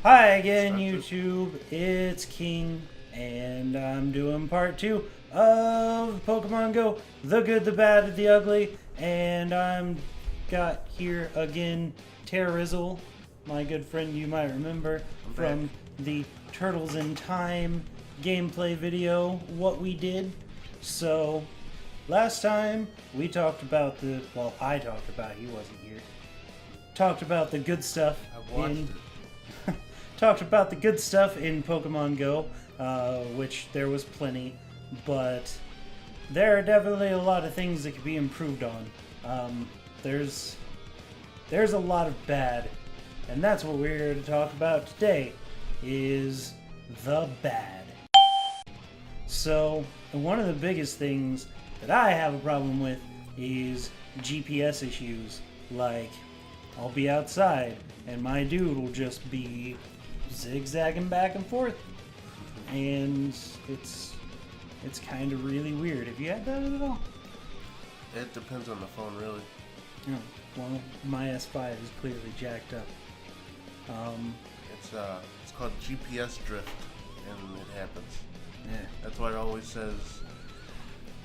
Hi again, YouTube. It's King, and I'm doing part 2 of Pokemon Go, the good, the bad, the ugly, and I'm got here again Terrizzle, my good friend you might remember from the Turtles in Time gameplay video, what we did. So, last time we talked about I talked about it, he wasn't here. Talked about the good stuff talked about the good stuff in Pokemon Go, which there was plenty, but there are definitely a lot of things that could be improved on. There's a lot of bad, and that's what we're here to talk about today, is the bad. So, one of the biggest things that I have a problem with is GPS issues. Like, I'll be outside, and my dude will just be zigzagging back and forth, and it's kind of really weird. Have you had that at all? It depends on the phone, really. No. Well, my S5 is clearly jacked up. It's called GPS drift, and it happens. Yeah. That's why it always says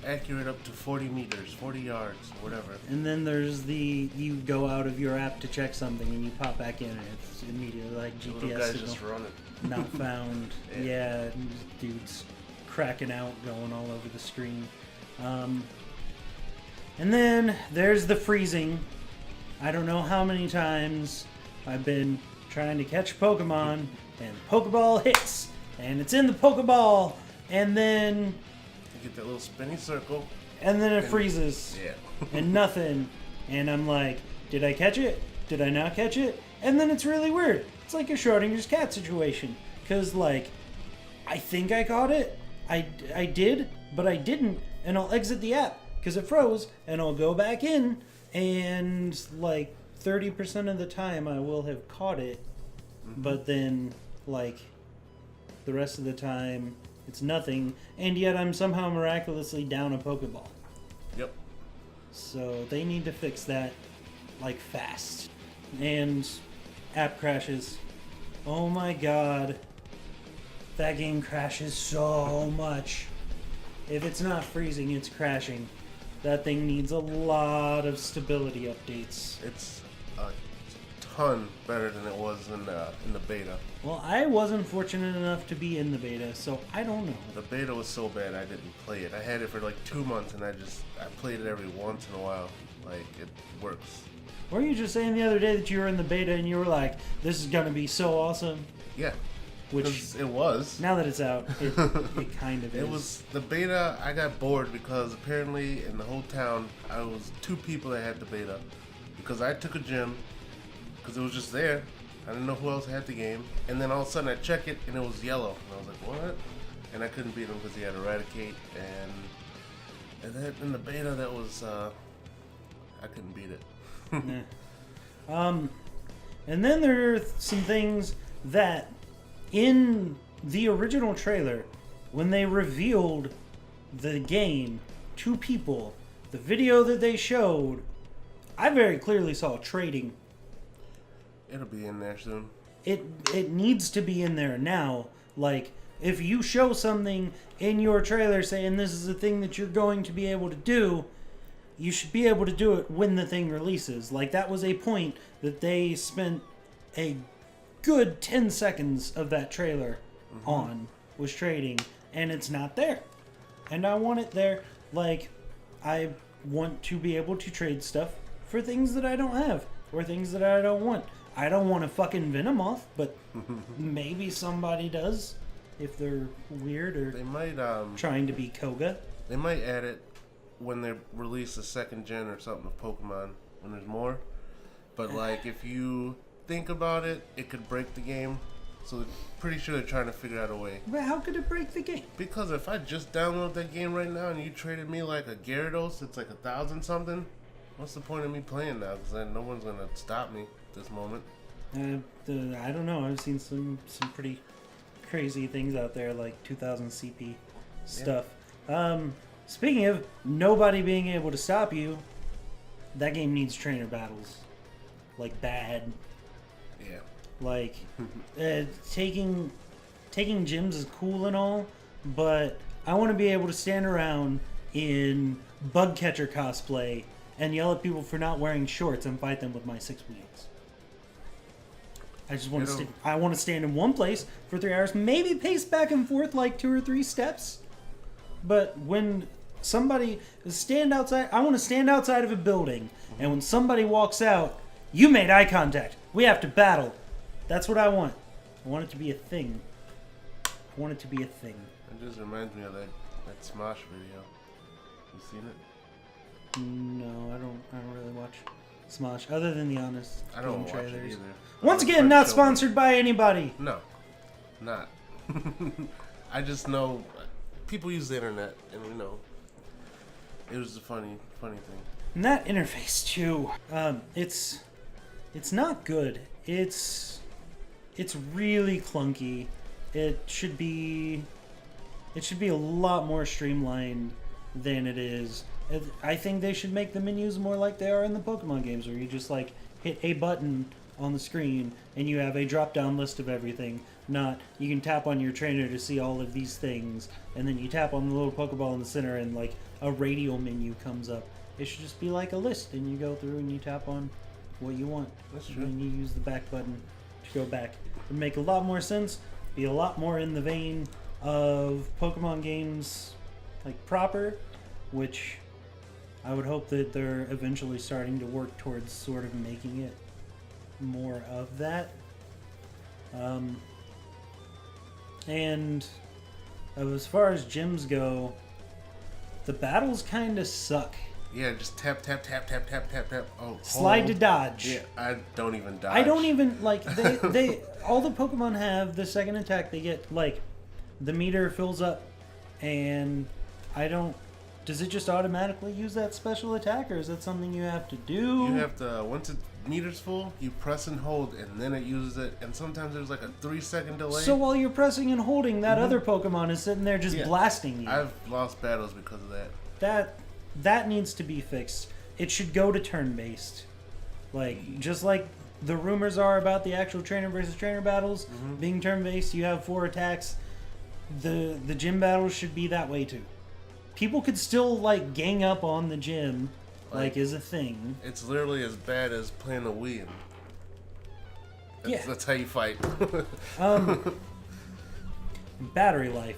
accurate up to 40 meters, 40 yards, whatever. And then there's you go out of your app to check something and you pop back in and it's immediately like The GPS little guy's signal just running. not found. Yeah, dude's cracking out, going all over the screen. And then there's the freezing. I don't know how many times I've been trying to catch Pokemon and Pokeball hits and it's in the Pokeball and then You get that little spinny circle. and then it freezes. Yeah. And nothing. And I'm like, did I catch it? Did I not catch it? And then it's really weird. It's like a Schrodinger's cat situation. Because, like, I think I caught it. I did, but I didn't. And I'll exit the app because it froze. And I'll go back in. And, like, 30% of the time I will have caught it. Mm-hmm. But then, like, the rest of the time it's nothing. And yet I'm somehow miraculously down a Pokeball. Yep. So they need to fix that, like, fast. And app crashes. Oh my god. That game crashes so much. If it's not freezing, it's crashing. That thing needs a lot of stability updates. It's a ton better than it was in the beta. Well, I wasn't fortunate enough to be in the beta, so I don't know. The beta was so bad I didn't play it. I had it for like 2 months and I played it every once in a while. Like, it works. Weren't you just saying the other day that you were in the beta and you were like, this is gonna be so awesome? Yeah. Which, it was. now that it's out, it kind of is. It was the beta. I got bored because apparently in the whole town, I was 2 people that had the beta. Because I took a gym, because it was just there. I didn't know who else had the game. And then all of a sudden I check it and it was yellow. And I was like, what? And I couldn't beat him because he had Eradicate. And then in the beta, that was, I couldn't beat it. Yeah. And then there are some things that in the original trailer, when they revealed the game to people, the video that they showed, I very clearly saw trading. It'll be in there soon. It needs to be in there now. Like, if you show something in your trailer saying this is a thing that you're going to be able to do, you should be able to do it when the thing releases. Like, that was a point that they spent a good 10 seconds of that trailer on, was trading, and it's not there. And I want it there. Like, I want to be able to trade stuff for things that I don't have, or things that I don't want. I don't want a fucking Venomoth, but maybe somebody does, if they're weird or They might, trying to be Koga. They might add it when they release a second gen or something of Pokemon, when there's more. But, like, if you think about it, it could break the game. So pretty sure they're trying to figure out a way. But how could it break the game? Because if I just download that game right now and you traded me like a Gyarados, it's like 1,000 something. What's the point of me playing now? Because then no one's gonna stop me at this moment. I don't know. I've seen some pretty crazy things out there, like 2000 CP stuff. Yeah. Speaking of nobody being able to stop you, that game needs trainer battles. Like, bad. Yeah. Like, taking gyms is cool and all, but I want to be able to stand around in bug catcher cosplay and yell at people for not wearing shorts and fight them with my 6 wheels. I just want to I want to stand in one place for 3 hours, maybe pace back and forth like 2 or 3 steps. But when somebody stand outside, I want to stand outside of a building, and when somebody walks out, you made eye contact. We have to battle. That's what I want. I want it to be a thing. I want it to be a thing. It just reminds me of that Smosh video. You seen it? No, I don't really watch Smosh other than the honest I don't game watch trailers. it either. Once again, not sponsored by anybody. No, not. I just know people use the internet, and it was a funny thing. And that interface too, it's not good. It's really clunky. It should be a lot more streamlined than it is. I think they should make the menus more like they are in the Pokemon games, where you just like hit a button on the screen and you have a drop-down list of everything. Not you can tap on your trainer to see all of these things, and then you tap on the little Pokeball in the center and like a radial menu comes up. It should just be like a list, and you go through and you tap on what you want. That's true. And you use the back button to go back. It would make a lot more sense. Be a lot more in the vein of Pokemon games like proper, which I would hope that they're eventually starting to work towards sort of making it more of that. And as far as gyms go, the battles kind of suck. Yeah, just tap, tap, tap, tap, tap, tap, tap. Oh, slide hold. To dodge. Yeah, I don't even dodge. I don't even, like, they all the Pokemon have the second attack. They get, like, the meter fills up, and does it just automatically use that special attack, or is that something you have to do? You have to, once it meter's full, you press and hold, and then it uses it, and sometimes there's like a 3-second delay. So while you're pressing and holding, that other Pokemon is sitting there just blasting you. I've lost battles because of that. That needs to be fixed. It should go to turn-based. Like, just like the rumors are about the actual trainer versus trainer battles being turn-based, you have 4 attacks. The gym battles should be that way too. People could still like gang up on the gym, like is a thing. It's literally as bad as playing a Wii. That's how you fight. Battery life.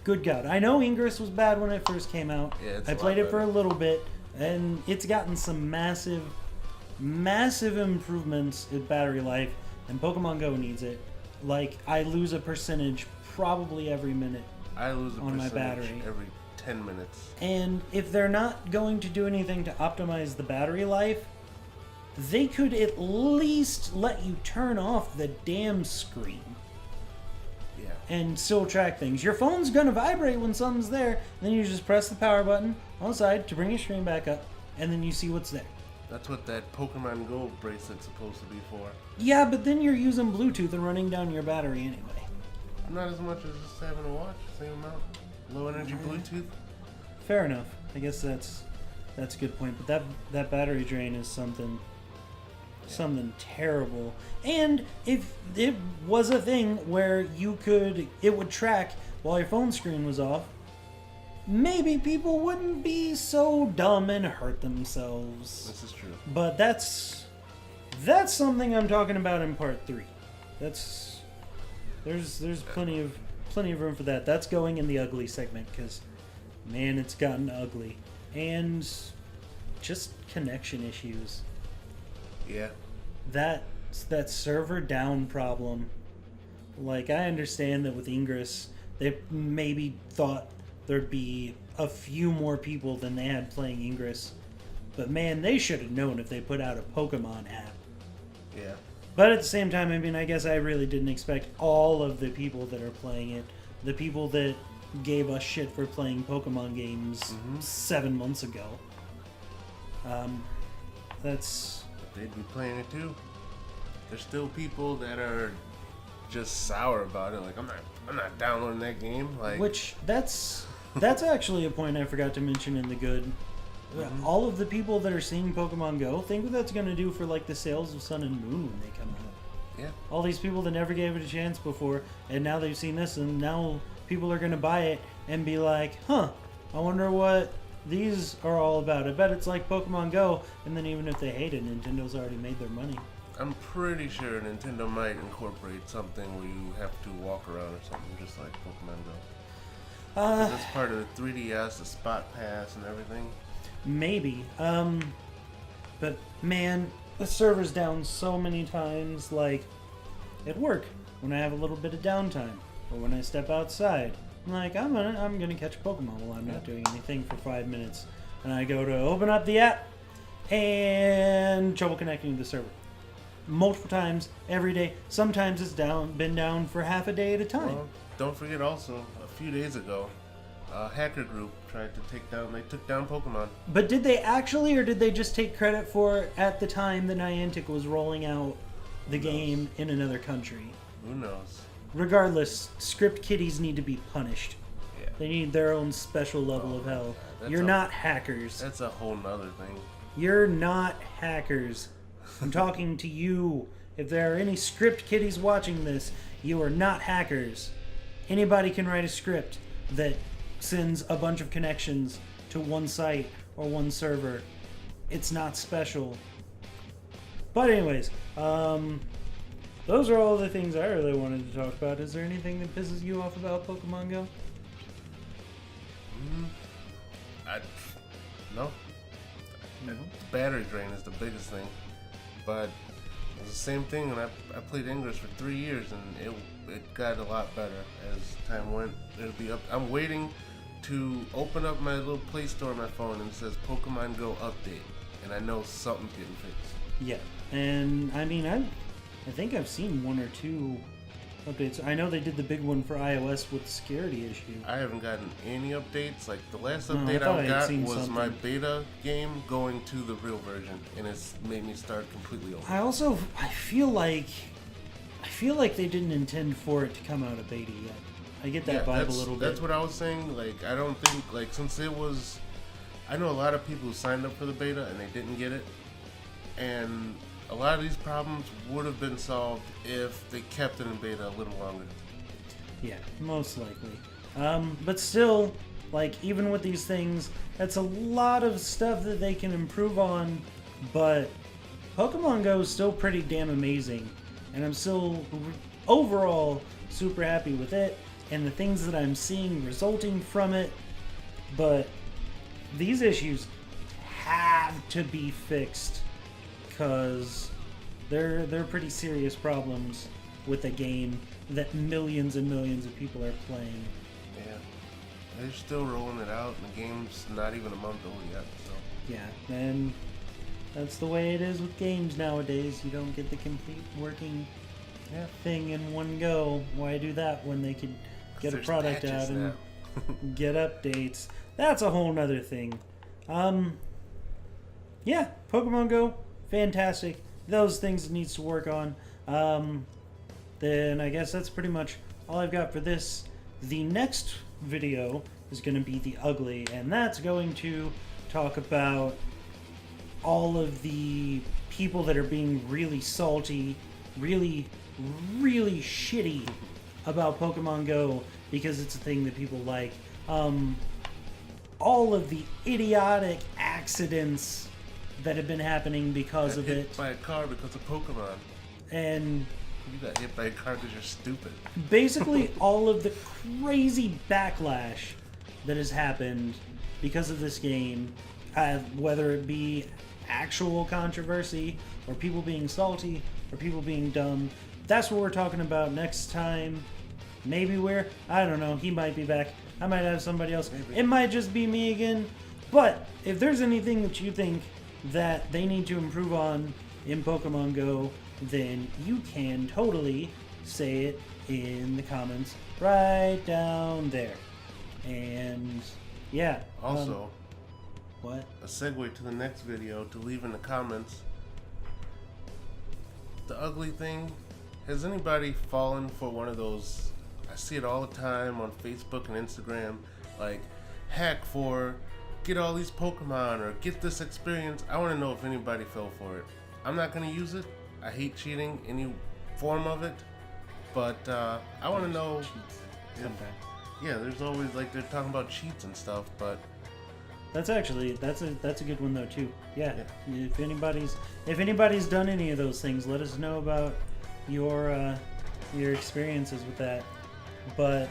Good God. I know Ingress was bad when it first came out. Yeah, I played it for a little bit, and it's gotten some massive improvements in battery life, and Pokemon Go needs it. Like, I lose a percentage probably every minute. I lose a on my percentage battery every 10 minutes. And if they're not going to do anything to optimize the battery life, they could at least let you turn off the damn screen. Yeah. And still track things. Your phone's gonna vibrate when something's there, and then you just press the power button on the side to bring your screen back up, and then you see what's there. That's what that Pokemon Go bracelet's supposed to be for. Yeah, but then you're using Bluetooth and running down your battery anyway. Not as much as just having a watch, same amount. Low energy Bluetooth. Fair enough. I guess that's a good point. But that battery drain is something terrible. And if it was a thing where it would track while your phone screen was off, maybe people wouldn't be so dumb and hurt themselves. This is true. But that's something I'm talking about in part 3. There's plenty of room for that. That's going in the ugly segment because, man, it's gotten ugly. And just connection issues. Yeah. That server down problem. Like, I understand that with Ingress, they maybe thought there'd be a few more people than they had playing Ingress. But man, they should have known if they put out a Pokemon app. Yeah. But at the same time, I mean, I guess I really didn't expect all of the people that are playing it, the people that gave us shit for playing Pokemon games 7 months ago. They'd be playing it too. There's still people that are just sour about it. Like, I'm not downloading that game. Like, which that's actually a point I forgot to mention in the good. All of the people that are seeing Pokemon Go, think what that's going to do for like the sales of Sun and Moon when they come out. Yeah. All these people that never gave it a chance before, and now they've seen this, and now people are going to buy it and be like, huh, I wonder what these are all about. I bet it's like Pokemon Go, and then even if they hate it, Nintendo's already made their money. I'm pretty sure Nintendo might incorporate something where you have to walk around or something, just like Pokemon Go. 'Cause that's part of the 3DS, the Spot Pass, and everything. Maybe. But man, the server's down so many times, like at work, when I have a little bit of downtime, or when I step outside. I'm like, I'm gonna catch a Pokemon while I'm not doing anything for 5 minutes. And I go to open up the app, and trouble connecting to the server. Multiple times, every day. Sometimes it's been down for half a day at a time. Well, don't forget also, a few days ago, a hacker group tried to they took down Pokemon. But did they actually, or did they just take credit for at the time that Niantic was rolling out the game in another country? Who knows? Regardless, script kiddies need to be punished. Yeah. They need their own special level of hell. You're not hackers. That's a whole nother thing. You're not hackers. I'm talking to you. If there are any script kiddies watching this, you are not hackers. Anybody can write a script that sends a bunch of connections to one site or one server. It's not special. But anyways, those are all the things I really wanted to talk about. Is there anything that pisses you off about Pokemon Go? No. The battery drain is the biggest thing. But it was the same thing when I played English for 3 years, and it got a lot better as time went. It'll be up. I'm waiting to open up my little Play Store on my phone and it says Pokemon Go update, and I know something's getting fixed. Yeah, and I mean, I think I've seen one or two updates. I know they did the big one for iOS with the security issue. I haven't gotten any updates. Like the last No, update I I got seen was something. my beta game going to the real version, and it's made me start completely over. I feel like they didn't intend for it to come out of beta yet. I get that vibe a little bit. That's what I was saying. Like, I don't think, like, since it was, I know a lot of people who signed up for the beta and they didn't get it, and a lot of these problems would have been solved if they kept it in beta a little longer. Yeah, most likely. But still, like, even with these things, that's a lot of stuff that they can improve on, but Pokemon Go is still pretty damn amazing, and I'm still overall super happy with it and the things that I'm seeing resulting from it, but these issues have to be fixed because they're pretty serious problems with a game that millions and millions of people are playing. Yeah. They're still rolling it out, and the game's not even a month old yet, so. Yeah, and that's the way it is with games nowadays. You don't get the complete working thing in one go. Why do that when they could get a product out and get updates? That's a whole nother thing. Yeah, Pokemon Go, fantastic. Those things it needs to work on. Then I guess that's pretty much all I've got for this. The next video is going to be the ugly, and that's going to talk about all of the people that are being really salty, really shitty about Pokemon Go because it's a thing that people like. All of the idiotic accidents that have been happening because of it. Hit by a car because of Pokemon. And you got hit by a car because you're stupid. Basically, all of the crazy backlash that has happened because of this game, whether it be actual controversy or people being salty or people being dumb. That's what we're talking about next time. Maybe I don't know, he might be back. I might have somebody else. Maybe. It might just be me again. But if there's anything that you think that they need to improve on in Pokemon Go, then you can totally say it in the comments right down there. And yeah. Also, what? A segue to the next video to leave in the comments. The ugly thing, has anybody fallen for one of those, I see it all the time on Facebook and Instagram, like hack for get all these Pokemon or get this experience. I want to know if anybody fell for it. I'm not going to use it. I hate cheating any form of it. But I want to know. If, Sometimes. yeah, there's always like they're talking about cheats and stuff, but That's a good one though too. Yeah. If anybody's done any of those things, let us know about your experiences with that. But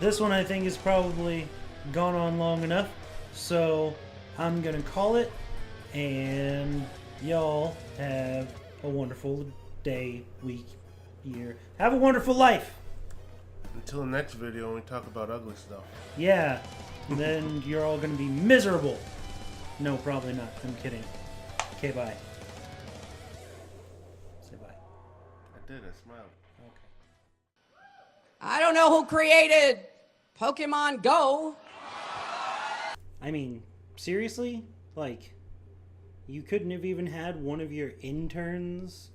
this one I think is probably gone on long enough, so I'm gonna call it. And y'all have a wonderful day, week, year. Have a wonderful life. until the next video when we talk about ugly stuff. Yeah. Then you're all gonna be miserable. No, probably not. I'm kidding. Okay, bye. Say bye. I did, I smiled. Okay. I don't know who created Pokemon Go. I mean, seriously? Like, you couldn't have even had one of your interns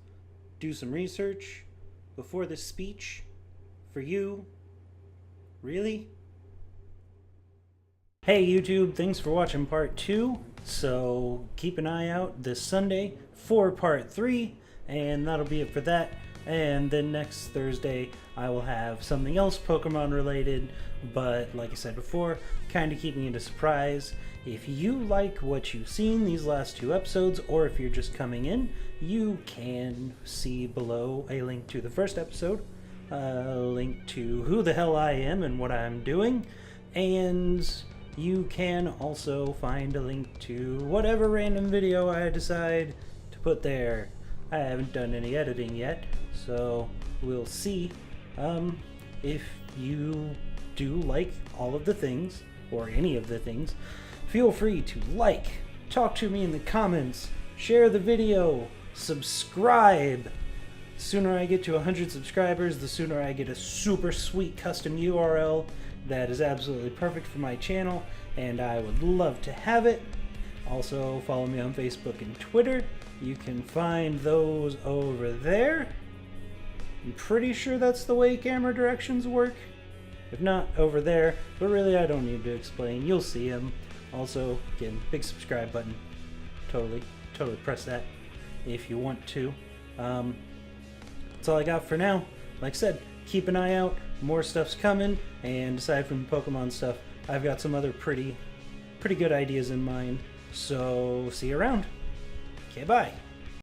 do some research before this speech for you? Really? Hey YouTube, thanks for watching part 2. So keep an eye out this Sunday for part 3, and that'll be it for that. And then next Thursday I will have something else Pokemon related, but like I said before, kind of keeping it a surprise. If you like what you've seen these last 2 episodes, or if you're just coming in, you can see below a link to the first episode, a link to who the hell I am and what I'm doing, and you can also find a link to whatever random video I decide to put there. I haven't done any editing yet, so we'll see. If you do like all of the things, or any of the things, feel free to like, talk to me in the comments, share the video, subscribe. The sooner I get to 100 subscribers, the sooner I get a super sweet custom URL that is absolutely perfect for my channel, and I would love to have it. Also, follow me on Facebook and Twitter. You can find those over there. I'm pretty sure that's the way camera directions work. If not, over there, but really I don't need to explain. You'll see them. Also, again, big subscribe button. Totally press that if you want to. That's all I got for now. Like I said, keep an eye out. More stuff's coming, and aside from Pokemon stuff, I've got some other pretty good ideas in mind. So, see you around. Okay, bye.